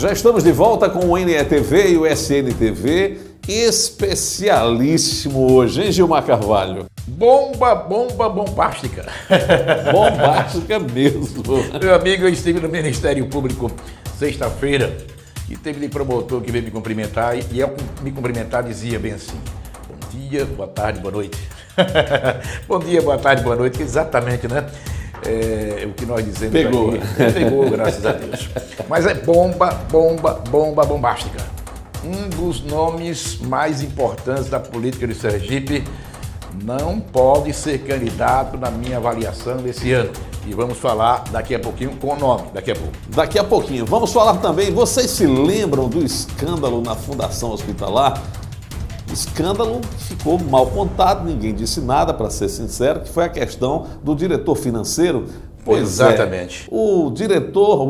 Já estamos de volta com o NETV e o SNTV, especialíssimo hoje, hein, Gilmar Carvalho? Bomba bombástica. Bombástica mesmo. Meu amigo, eu estive no Ministério Público sexta-feira e teve de promotor que veio me cumprimentar e ao me cumprimentar dizia bem assim: bom dia, boa tarde, boa noite. Bom dia, boa tarde, boa noite, que exatamente, né? O que nós dizemos Pegou. Aqui. Pegou, graças a Deus. Mas é bomba bombástica. Um dos nomes mais importantes da política de Sergipe não pode ser candidato na minha avaliação desse ano. E vamos falar daqui a pouquinho com o nome, daqui a pouco. Daqui a pouquinho. Vamos falar também, vocês se lembram do escândalo na Fundação Hospitalar? Escândalo que ficou mal contado, ninguém disse nada, para ser sincero, que foi a questão do diretor financeiro. Pois exatamente. O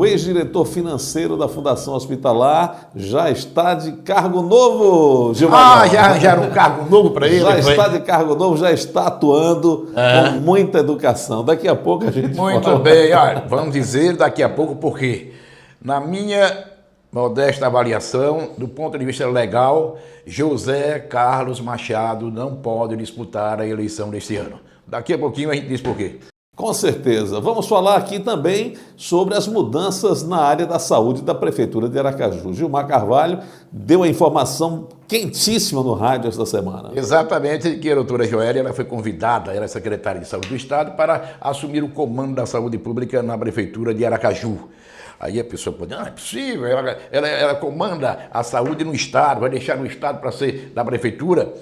ex-diretor financeiro da Fundação Hospitalar já está de cargo novo, Gilmar. Já arranjaram um cargo novo para ele? Já está de cargo novo, já está atuando com muita educação. Daqui a pouco a gente Muito fala. bem, olha, vamos dizer daqui a pouco porque, na minha modesta avaliação, do ponto de vista legal, José Carlos Machado não pode disputar a eleição deste ano. Daqui a pouquinho a gente diz por quê. Com certeza. Vamos falar aqui também sobre as mudanças na área da saúde da Prefeitura de Aracaju. Gilmar Carvalho deu a informação quentíssima no rádio esta semana. Exatamente, que a doutora Joélia ela foi convidada, ela é secretária de Saúde do Estado, para assumir o comando da saúde pública na Prefeitura de Aracaju. Aí a pessoa pode dizer, não é possível, ela comanda a saúde no Estado, vai deixar no Estado para ser da Prefeitura.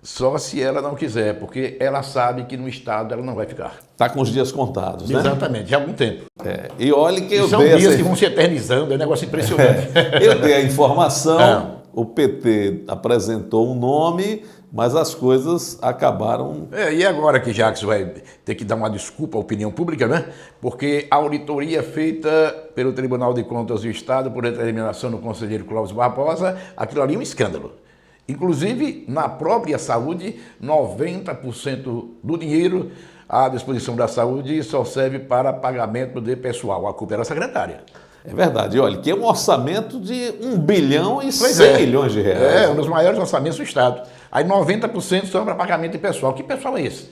Só se ela não quiser, porque ela sabe que no Estado ela não vai ficar. Está com os dias contados, né? Exatamente, já há algum tempo. E olha que eu são dei dias que vão se eternizando, é um negócio impressionante. Eu dei a informação, o PT apresentou um nome, mas as coisas acabaram... E agora que Jacques vai ter que dar uma desculpa à opinião pública, né? Porque a auditoria feita pelo Tribunal de Contas do Estado, por determinação do conselheiro Clóvis Barbosa, aquilo ali é um escândalo. Inclusive, na própria saúde, 90% do dinheiro à disposição da saúde só serve para pagamento de pessoal. A culpa era a secretária. É verdade. E olha, que é um orçamento de 1 bilhão e 100 milhões de reais. É um dos maiores orçamentos do Estado. Aí 90% só para pagamento de pessoal. Que pessoal é esse?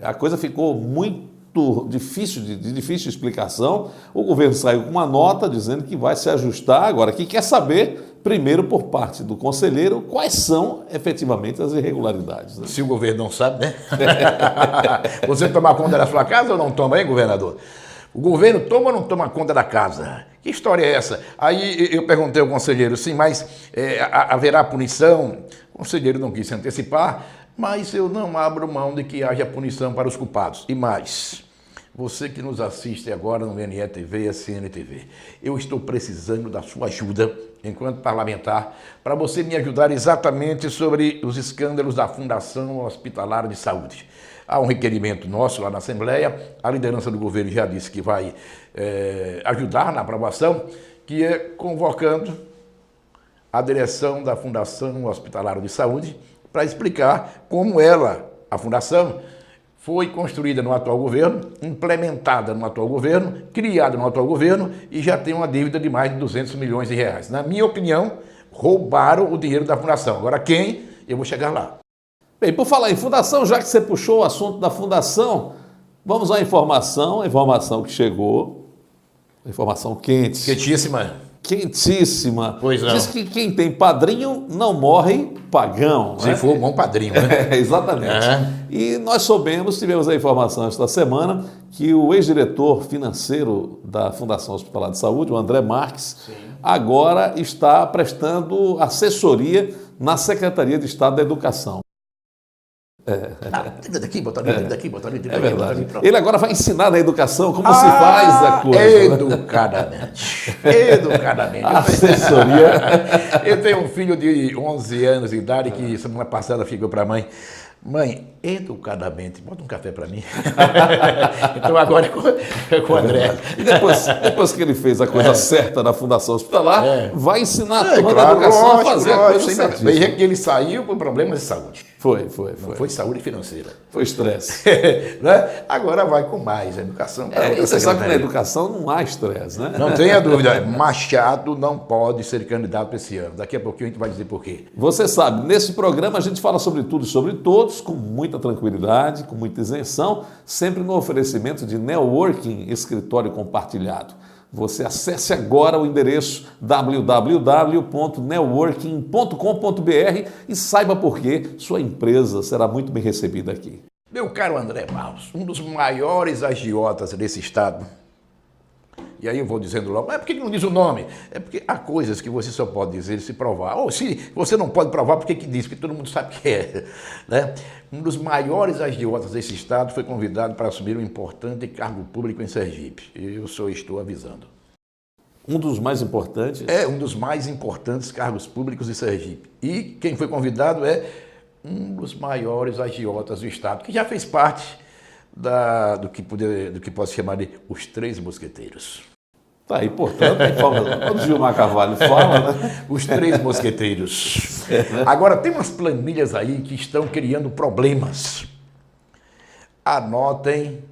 A coisa ficou muito difícil, de difícil explicação. O governo saiu com uma nota dizendo que vai se ajustar agora, que quer saber, primeiro por parte do conselheiro, quais são efetivamente as irregularidades. Né? Se o governo não sabe, né? Você toma conta da sua casa ou não toma, hein, governador? O governo toma ou não toma conta da casa? Que história é essa? Aí eu perguntei ao conselheiro, sim, mas haverá punição? O conselheiro não quis se antecipar, mas eu não abro mão de que haja punição para os culpados. E mais, você que nos assiste agora no NETV e SNTV, eu estou precisando da sua ajuda, enquanto parlamentar, para você me ajudar exatamente sobre os escândalos da Fundação Hospitalar de Saúde. Há um requerimento nosso lá na Assembleia, a liderança do governo já disse que vai ajudar na aprovação, que é convocando a direção da Fundação Hospitalar de Saúde para explicar como ela, a fundação, foi construída no atual governo, implementada no atual governo, criada no atual governo e já tem uma dívida de mais de 200 milhões de reais. Na minha opinião, roubaram o dinheiro da fundação. Agora quem? Eu vou chegar lá. Bem, por falar em fundação, já que você puxou o assunto da fundação, vamos à informação que chegou, informação quente. Quentíssima. Pois não. Diz que quem tem padrinho não morre pagão. Se for um bom padrinho, né? Exatamente. E nós tivemos a informação esta semana, que o ex-diretor financeiro da Fundação Hospitalar de Saúde, o André Marques, agora está prestando assessoria na Secretaria de Estado da Educação. Daqui, botar ali, daqui, botar ali. É verdade. Ele agora vai ensinar na educação como se faz a coisa. Educadamente. Educadamente. Assessoria. Eu tenho um filho de 11 anos de idade que semana passada ficou para a mãe: mãe, educadamente, bota um café para mim. Então agora é com o André. E depois que ele fez a coisa certa na Fundação Hospitalar, vai ensinar a turma da educação a fazer a coisa certa. Veja que ele saiu por problemas de saúde. Não foi saúde financeira. Foi estresse. Né? Agora vai com mais. A educação. E você sabe que na educação não há estresse, né? Não tenha dúvida. Machado não pode ser candidato esse ano. Daqui a pouquinho a gente vai dizer por quê. Você sabe, nesse programa a gente fala sobre tudo e sobre todos, com muita tranquilidade, com muita isenção, sempre no oferecimento de Networking Escritório Compartilhado. Você acesse agora o endereço www.networking.com.br e saiba por que sua empresa será muito bem recebida aqui. Meu caro André Barros, um dos maiores agiotas desse estado. E aí eu vou dizendo logo, mas por que não diz o nome? É porque há coisas que você só pode dizer se provar. Ou se você não pode provar, por que diz? Porque todo mundo sabe que é. Né? Um dos maiores agiotas desse estado foi convidado para assumir um importante cargo público em Sergipe. Eu só estou avisando. Um dos mais importantes? É um dos mais importantes cargos públicos de Sergipe. E quem foi convidado é um dos maiores agiotas do estado, que já fez parte do que pode chamar de os Três Mosqueteiros. Tá aí, portanto, quando o Gilmar Carvalho fala, né? Os Três Mosqueteiros. Agora, tem umas planilhas aí que estão criando problemas. Anotem,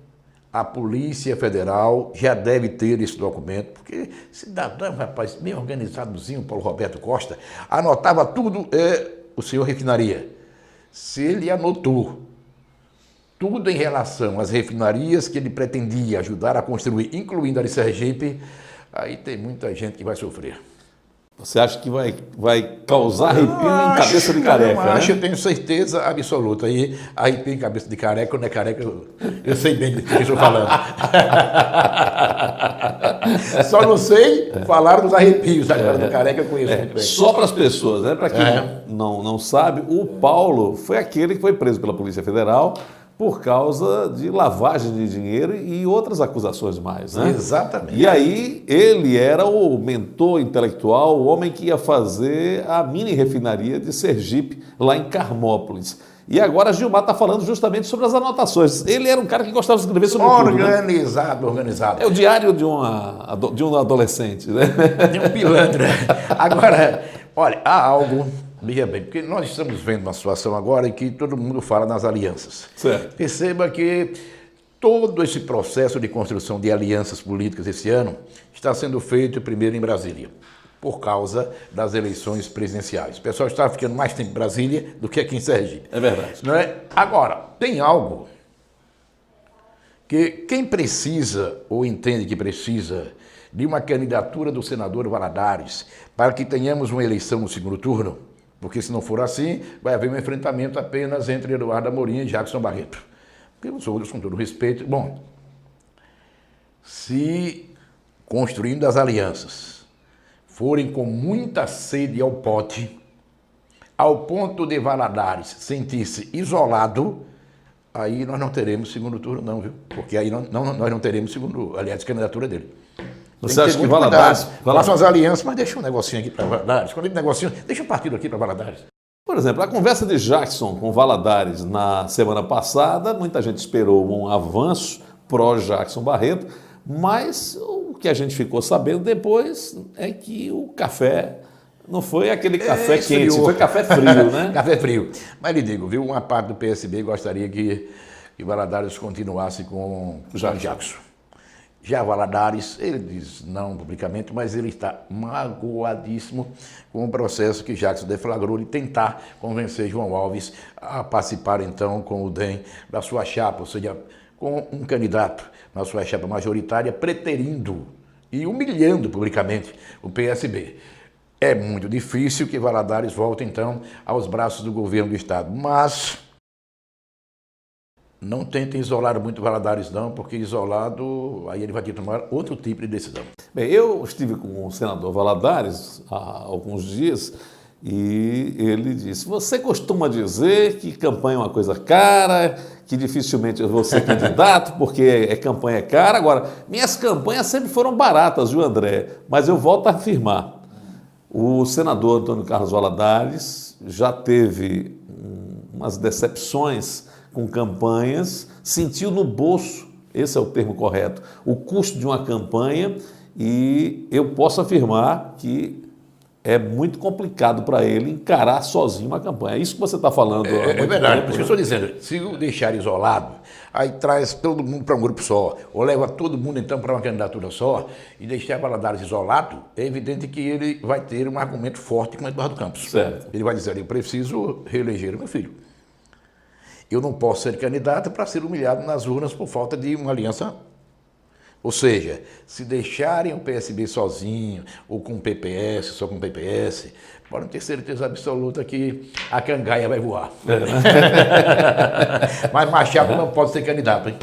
a Polícia Federal já deve ter esse documento, porque cidadão, rapaz, bem organizadozinho, Paulo Roberto Costa, anotava tudo, o senhor refinaria. Se ele anotou tudo em relação às refinarias que ele pretendia ajudar a construir, incluindo a de Sergipe, aí tem muita gente que vai sofrer. Você acha que vai causar arrepio em cabeça de careca, não acho, né? Eu tenho certeza absoluta. Aí, arrepio em cabeça de careca, quando é careca, eu sei bem do que eu estou falando. Só não sei falar dos arrepios, agora do careca eu conheço muito bem. Só para as pessoas, né? Para quem não sabe, o Paulo foi aquele que foi preso pela Polícia Federal por causa de lavagem de dinheiro e outras acusações mais, né? Exatamente. E aí ele era o mentor intelectual, o homem que ia fazer a mini refinaria de Sergipe, lá em Carmópolis. E agora Gilmar está falando justamente sobre as anotações. Ele era um cara que gostava de escrever sobre tudo, né? Organizado. É o diário de um adolescente, né? De um pilantra. Agora, olha, há algo... Veja bem, porque nós estamos vendo uma situação agora em que todo mundo fala nas alianças. Certo. Perceba que todo esse processo de construção de alianças políticas esse ano está sendo feito primeiro em Brasília, por causa das eleições presidenciais. O pessoal está ficando mais tempo em Brasília do que aqui em Sergipe. É verdade. Não é? Agora, tem algo que quem precisa ou entende que precisa de uma candidatura do senador Valadares para que tenhamos uma eleição no segundo turno, porque se não for assim, vai haver um enfrentamento apenas entre Eduardo Amorim e Jackson Barreto. Porque os outros, com todo respeito, bom, se construindo as alianças forem com muita sede ao pote, ao ponto de Valadares sentir-se isolado, aí nós não teremos segundo turno não, viu? Porque aí nós não teremos candidatura dele. Você acha que Valadares... Façam as alianças, mas deixa um negocinho aqui para Valadares. Quando ele negocinho, deixa um partido aqui para Valadares. Por exemplo, a conversa de Jackson com Valadares na semana passada, muita gente esperou um avanço pró-Jackson Barreto, mas o que a gente ficou sabendo depois é que o café não foi aquele café quente, foi café frio, né? Café frio. Mas lhe digo, viu, uma parte do PSB gostaria que Valadares continuasse com Jackson. Já Valadares, ele diz não publicamente, mas ele está magoadíssimo com o processo que Jackson deflagrou de tentar convencer João Alves a participar então com o DEM da sua chapa, ou seja, com um candidato na sua chapa majoritária, preterindo e humilhando publicamente o PSB. É muito difícil que Valadares volte então aos braços do governo do estado, mas... não tentem isolar muito Valadares não, porque isolado, aí ele vai ter que tomar outro tipo de decisão. Bem, eu estive com o senador Valadares há alguns dias e ele disse, você costuma dizer que campanha é uma coisa cara, que dificilmente eu vou ser candidato porque campanha é cara. Agora, minhas campanhas sempre foram baratas, viu, André? Mas eu volto a afirmar, o senador Antônio Carlos Valadares já teve umas decepções com campanhas, sentiu no bolso, esse é o termo correto, o custo de uma campanha, e eu posso afirmar que é muito complicado para ele encarar sozinho uma campanha. É isso que você está falando. É verdade, por isso que eu estou dizendo, se o deixar isolado, aí traz todo mundo para um grupo só, ou leva todo mundo então para uma candidatura só, e deixar Valadares isolado, é evidente que ele vai ter um argumento forte com o Eduardo Campos. Certo. Ele vai dizer, eu preciso reeleger o meu filho. Eu não posso ser candidato para ser humilhado nas urnas por falta de uma aliança. Ou seja, se deixarem o PSB sozinho, ou com o PPS, só com o PPS, podem ter certeza absoluta que a cangaia vai voar. Mas Machado não pode ser candidato, hein?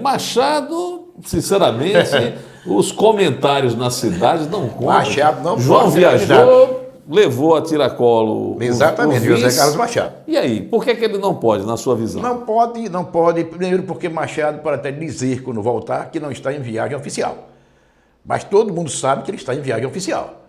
Machado, sinceramente, os comentários na cidade não contam. Machado não João pode ser viajou, candidato. levou a tiracolo Exatamente, o vice. José Carlos Machado. E aí, por que ele não pode, na sua visão? Não pode, primeiro porque Machado pode até dizer, quando voltar, que não está em viagem oficial. Mas todo mundo sabe que ele está em viagem oficial.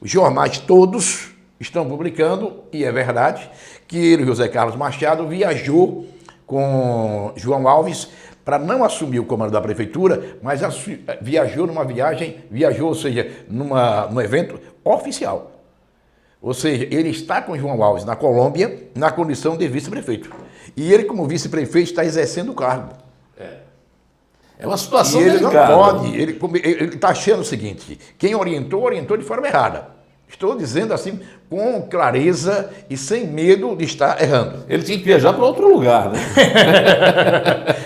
Os jornais todos estão publicando, e é verdade, que ele, José Carlos Machado, viajou com João Alves para não assumir o comando da prefeitura, mas viajou, ou seja, num evento oficial. Ou seja, ele está com João Alves na Colômbia na condição de vice-prefeito. E ele, como vice-prefeito, está exercendo o cargo. É uma situação E ele delicada. não pode, ele está achando o seguinte, quem orientou de forma errada. Estou dizendo assim com clareza e sem medo de estar errando. Ele tinha que viajar para outro lugar, né?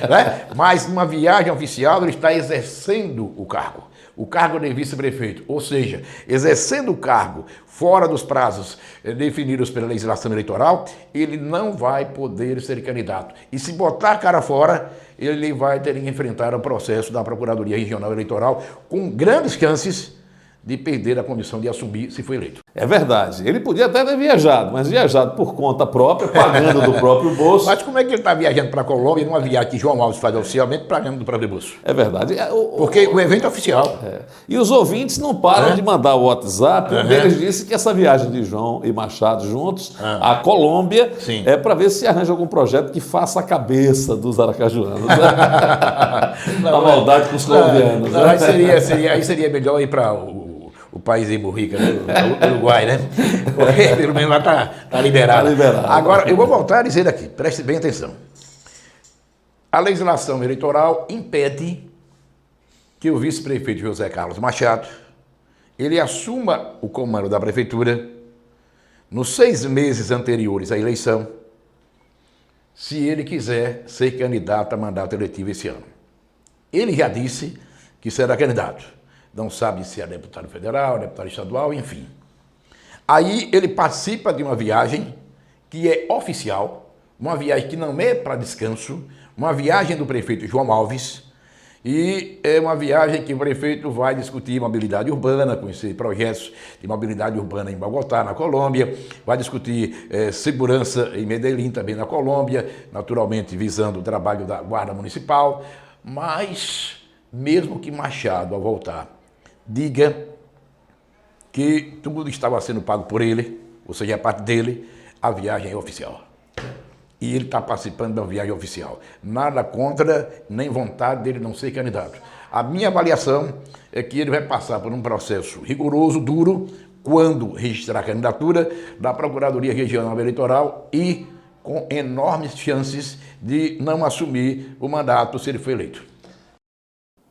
Né? Mas numa viagem oficial ele está exercendo o cargo de vice-prefeito, ou seja, exercendo o cargo fora dos prazos definidos pela legislação eleitoral, ele não vai poder ser candidato. E se botar a cara fora, ele vai ter que enfrentar o processo da Procuradoria Regional Eleitoral com grandes chances de perder a condição de assumir se for eleito. É verdade. Ele podia até ter viajado, mas viajado por conta própria, pagando do próprio bolso. Mas como é que ele está viajando para a Colômbia, numa viagem que João Alves faz oficialmente, pagando do próprio bolso? É verdade. Porque o evento é oficial. E os ouvintes não param de mandar o WhatsApp. Um deles disse que essa viagem de João e Machado juntos à Colômbia Sim. é para ver se arranja algum projeto que faça a cabeça dos aracajuanos. A maldade com os colombianos. Não, aí seria melhor ir para o país em Burrica, né? O Uruguai, né? Porque pelo menos lá está liberado. Tá liberado. Agora, eu vou voltar a dizer aqui, preste bem atenção. A legislação eleitoral impede que o vice-prefeito José Carlos Machado ele assuma o comando da prefeitura nos 6 meses anteriores à eleição, se ele quiser ser candidato a mandato eletivo esse ano. Ele já disse que será candidato. Não sabe se é deputado federal, deputado estadual, enfim. Aí ele participa de uma viagem que é oficial, uma viagem que não é para descanso, uma viagem do prefeito João Alves, e é uma viagem que o prefeito vai discutir mobilidade urbana, conhecer projetos de mobilidade urbana em Bogotá, na Colômbia, vai discutir segurança em Medellín, também na Colômbia, naturalmente visando o trabalho da Guarda Municipal, mas mesmo que Machado, ao voltar, diga que tudo estava sendo pago por ele, ou seja, a parte dele, a viagem é oficial. E ele está participando da viagem oficial. Nada contra, nem vontade dele não ser candidato. A minha avaliação é que ele vai passar por um processo rigoroso, duro, quando registrar a candidatura da Procuradoria Regional Eleitoral e com enormes chances de não assumir o mandato se ele for eleito.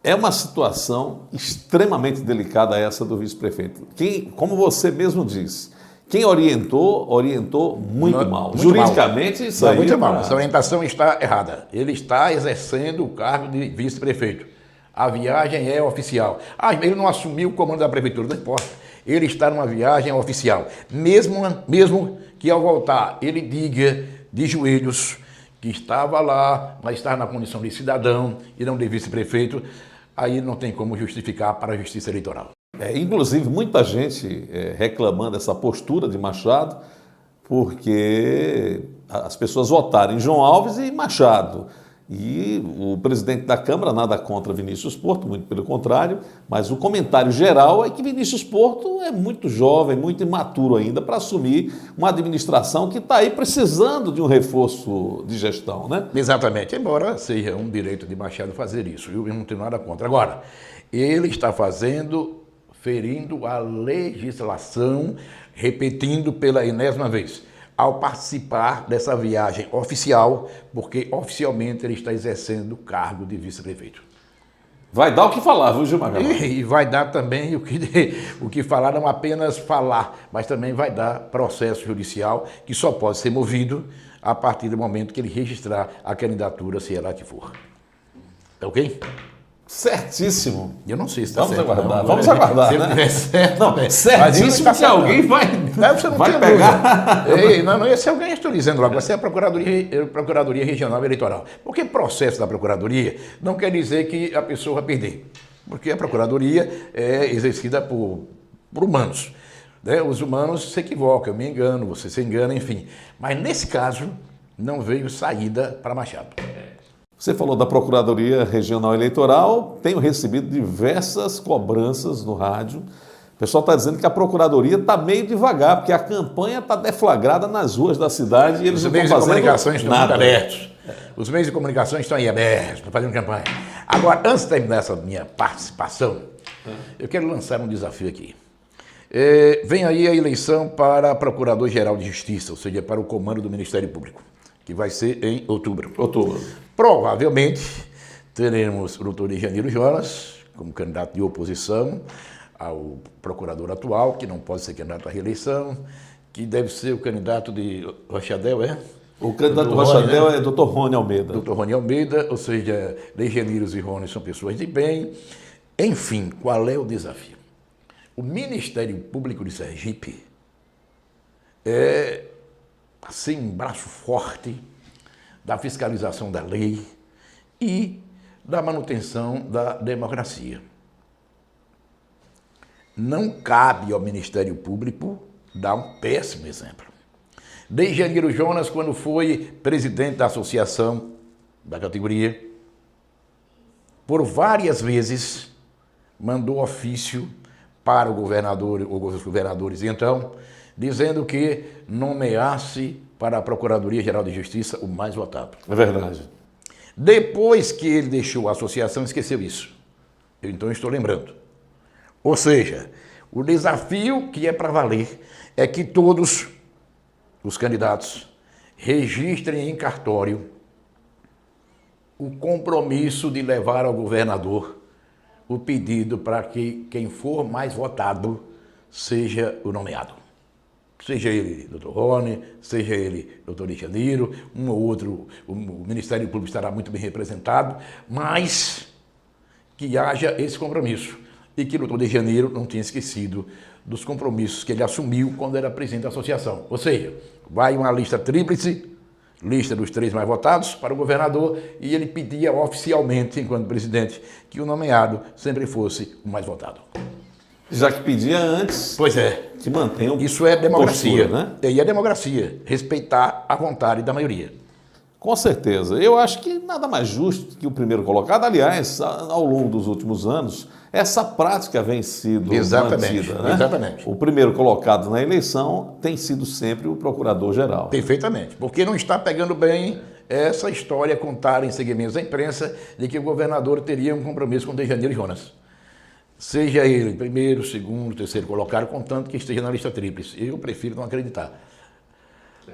É uma situação extremamente delicada essa do vice-prefeito. Como você mesmo disse, quem orientou muito mal. Muito Juridicamente, mal. isso aí... Muito mal. Essa orientação está errada. Ele está exercendo o cargo de vice-prefeito. A viagem é oficial. Ele não assumiu o comando da prefeitura, não importa. Ele está numa viagem oficial. Mesmo que ao voltar ele diga de joelhos que estava lá, mas estava na condição de cidadão e não de vice-prefeito, aí não tem como justificar para a Justiça Eleitoral. Inclusive, muita gente reclamando dessa postura de Machado, porque as pessoas votaram em João Alves e Machado. E o presidente da Câmara nada contra Vinícius Porto, muito pelo contrário, mas o comentário geral é que Vinícius Porto é muito jovem, muito imaturo ainda para assumir uma administração que está aí precisando de um reforço de gestão, né? Exatamente, embora seja um direito de Machado fazer isso, eu não tenho nada contra. Agora, ele está fazendo ferindo a legislação, repetindo pela enésima vez, ao participar dessa viagem oficial, porque oficialmente ele está exercendo o cargo de vice-prefeito. Vai dar o que falar, viu, Gilmar? E vai dar também o que falar, não apenas falar, mas também vai dar processo judicial que só pode ser movido a partir do momento que ele registrar a candidatura, se ela que for. Tá ok? Certíssimo. Eu não sei se está certo. Vamos aguardar, se né? tiver certo, não, certíssimo que alguém vai pegar. Ei, não, esse alguém, eu estou dizendo logo, vai ser a Procuradoria Regional Eleitoral. Porque processo da Procuradoria não quer dizer que a pessoa vai perder. Porque a Procuradoria é exercida por humanos. Né? Os humanos se equivocam, eu me engano, você se engana, enfim. Mas nesse caso, não veio saída para Machado. Você falou da Procuradoria Regional Eleitoral, tenho recebido diversas cobranças no rádio. O pessoal está dizendo que a Procuradoria está meio devagar, porque a campanha está deflagrada nas ruas da cidade e eles Os não meios estão de fazendo comunicação estão nada. muito abertos. Os meios de comunicação estão aí abertos, estão fazendo campanha. Agora, antes de terminar essa minha participação, eu quero lançar um desafio aqui. Vem aí a eleição para Procurador-Geral de Justiça, ou seja, para o comando do Ministério Público, que vai ser em outubro. Provavelmente teremos o doutor Ejaniro Jonas como candidato de oposição ao procurador atual, que não pode ser candidato à reeleição, que deve ser o candidato de Rochadel, é? O candidato do Rochadel é Dr. Rony Almeida. Dr. Rony Almeida, ou seja, Ejaniro e Rony são pessoas de bem. Enfim, qual é o desafio? O Ministério Público de Sergipe é assim, um braço forte da fiscalização da lei e da manutenção da democracia. Não cabe ao Ministério Público dar um péssimo exemplo. Ejaniro Jonas, quando foi presidente da associação da categoria, por várias vezes mandou ofício para o governador ou os governadores, então, dizendo que nomeasse para a Procuradoria-Geral de Justiça o mais votado. É verdade. Depois que ele deixou a associação, esqueceu isso. Então, estou lembrando. Ou seja, o desafio que é para valer é que todos os candidatos registrem em cartório o compromisso de levar ao governador o pedido para que quem for mais votado seja o nomeado. Seja ele Dr. Rony, seja ele Dr. Ejaniro, um ou outro, o Ministério Público estará muito bem representado, mas que haja esse compromisso e que o Dr. Ejaniro não tenha esquecido dos compromissos que ele assumiu quando era presidente da associação. Ou seja, vai uma lista tríplice, lista dos 3 mais votados para o governador, e ele pedia oficialmente, enquanto presidente, que o nomeado sempre fosse o mais votado. Já que pedia antes, pois é, que mantenha isso é democracia, postura, né? E é democracia, respeitar a vontade da maioria. Com certeza. Eu acho que nada mais justo que o primeiro colocado. Aliás, ao longo dos últimos anos, essa prática vem sido mantida, né? Exatamente. O primeiro colocado na eleição tem sido sempre o procurador-geral. Perfeitamente, porque não está pegando bem essa história contada em segmentos da imprensa de que o governador teria um compromisso com o Ejaniro Jonas. Seja ele primeiro, segundo, terceiro colocado, contanto que esteja na lista tríplice. Eu prefiro não acreditar.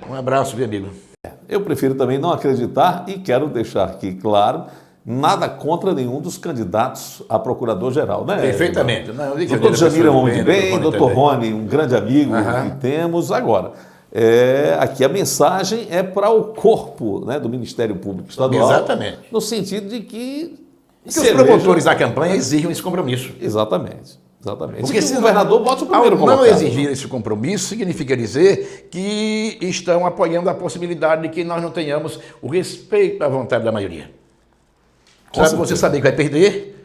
Um abraço, meu amigo. Eu prefiro também não acreditar e quero deixar aqui claro, nada contra nenhum dos candidatos a procurador-geral, né? Perfeitamente. Doutor Ejaniro é um homem de bem, doutor Rony, um grande amigo que temos. Agora, aqui a mensagem é para o corpo, né, do Ministério Público Estadual. Exatamente. No sentido de que os promotores da campanha exigem esse compromisso. Exatamente. Exatamente. Porque se o governador bota o primeiro colocado. Não exigir esse compromisso significa dizer que estão apoiando a possibilidade de que nós não tenhamos o respeito à vontade da maioria. Sabe, você saber que vai perder,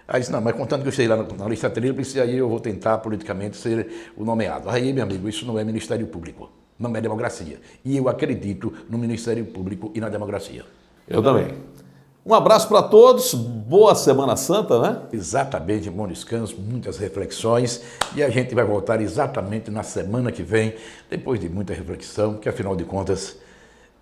aí diz, não, mas contando que eu esteja lá na lista tríplice, aí eu vou tentar politicamente ser o nomeado. Aí, meu amigo, isso não é Ministério Público, não é democracia. E eu acredito no Ministério Público e na democracia. Eu também. Um abraço para todos, boa Semana Santa, né? Exatamente, bom descanso, muitas reflexões, e a gente vai voltar exatamente na semana que vem, depois de muita reflexão, que afinal de contas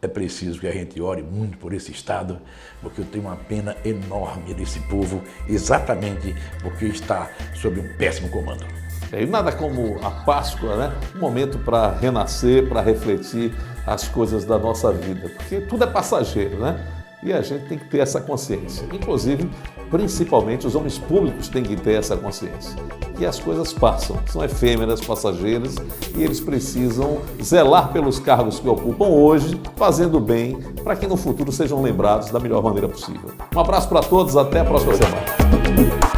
é preciso que a gente ore muito por esse Estado, porque eu tenho uma pena enorme desse povo, exatamente porque está sob um péssimo comando. E nada como a Páscoa, né? Um momento para renascer, para refletir as coisas da nossa vida, porque tudo é passageiro, né? E a gente tem que ter essa consciência. Inclusive, principalmente, os homens públicos têm que ter essa consciência. Que as coisas passam, são efêmeras, passageiras, e eles precisam zelar pelos cargos que ocupam hoje, fazendo bem, para que no futuro sejam lembrados da melhor maneira possível. Um abraço para todos, até a próxima semana.